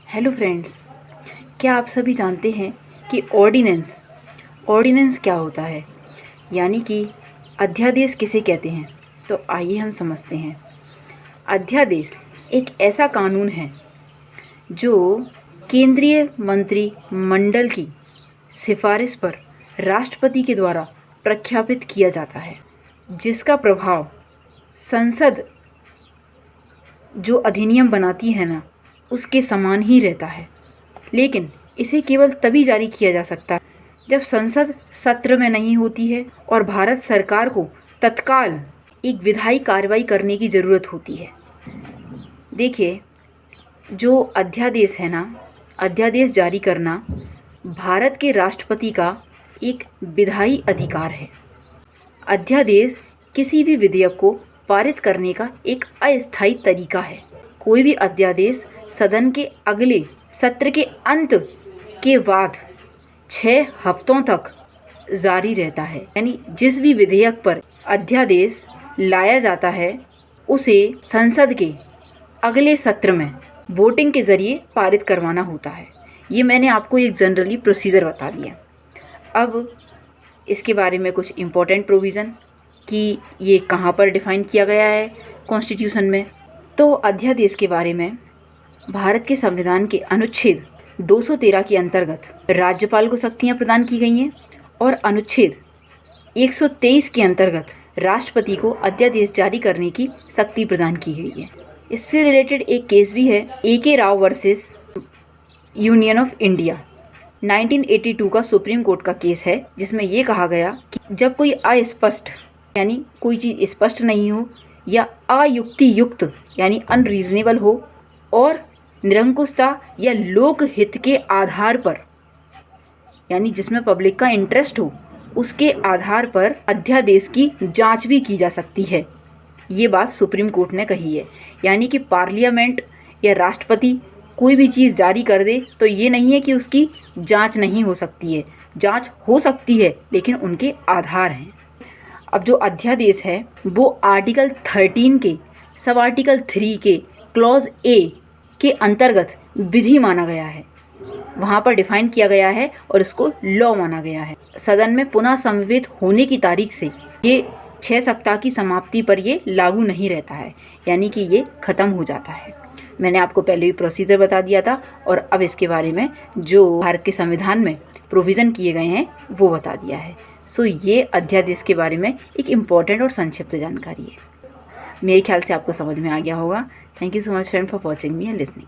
Hello friends, क्या आप सभी जानते हैं कि ऑर्डिनेंस क्या होता है, यानी कि अध्यादेश किसे कहते हैं। तो आइए हम समझते हैं। अध्यादेश एक ऐसा कानून है जो केंद्रीय मंत्रिमंडल की सिफारिश पर राष्ट्रपति के द्वारा प्रख्यापित किया जाता है, जिसका प्रभाव संसद जो अधिनियम बनाती है ना, उसके समान ही रहता है। लेकिन इसे केवल तभी जारी किया जा सकता है जब संसद सत्र में नहीं होती है और भारत सरकार को तत्काल एक विधायी कार्रवाई करने की ज़रूरत होती है। देखिए, जो अध्यादेश है ना, अध्यादेश जारी करना भारत के राष्ट्रपति का एक विधायी अधिकार है। अध्यादेश किसी भी विधेयक को पारित करने का एक अस्थायी तरीका है। कोई भी अध्यादेश सदन के अगले सत्र के अंत के बाद 6 हफ्तों तक जारी रहता है। यानी जिस भी विधेयक पर अध्यादेश लाया जाता है उसे संसद के अगले सत्र में वोटिंग के ज़रिए पारित करवाना होता है। ये मैंने आपको एक जनरली प्रोसीजर बता दिया। अब इसके बारे में कुछ इम्पोर्टेंट प्रोविज़न कि ये कहाँ पर डिफ़ाइन किया गया है कॉन्स्टिट्यूशन में। तो अध्यादेश के बारे में भारत के संविधान के अनुच्छेद 213 के अंतर्गत राज्यपाल को शक्तियाँ प्रदान की गई हैं और अनुच्छेद 123 के अंतर्गत राष्ट्रपति को अध्यादेश जारी करने की शक्ति प्रदान की गई है। इससे रिलेटेड एक केस भी है, A.K. Rao versus union of India 1982 का सुप्रीम कोर्ट का केस है, जिसमें ये कहा गया कि जब कोई अस्पष्ट यानी कोई चीज़ स्पष्ट नहीं हो या अयुक्ति युक्त यानी अनरीजनेबल हो और निरंकुशता या लोक हित के आधार पर यानी जिसमें पब्लिक का इंटरेस्ट हो, उसके आधार पर अध्यादेश की जांच भी की जा सकती है। ये बात सुप्रीम कोर्ट ने कही है। यानी कि पार्लियामेंट या राष्ट्रपति कोई भी चीज़ जारी कर दे तो ये नहीं है कि उसकी जांच नहीं हो सकती है। जांच हो सकती है, लेकिन उनके आधार हैं। अब जो अध्यादेश है वो आर्टिकल 13 के सब आर्टिकल 3 के क्लॉज A के अंतर्गत विधि माना गया है। वहाँ पर डिफाइन किया गया है और इसको लॉ माना गया है। सदन में पुनः समवेत होने की तारीख से ये 6 सप्ताह की समाप्ति पर ये लागू नहीं रहता है, यानी कि ये ख़त्म हो जाता है। मैंने आपको पहले भी प्रोसीजर बता दिया था और अब इसके बारे में जो भारत के संविधान में प्रोविज़न किए गए हैं वो बता दिया है। सो ये अध्यादेश के बारे में एक इम्पॉर्टेंट और संक्षिप्त जानकारी है। मेरे ख्याल से आपको समझ में आ गया होगा। Thank you so much friend for watching me and listening.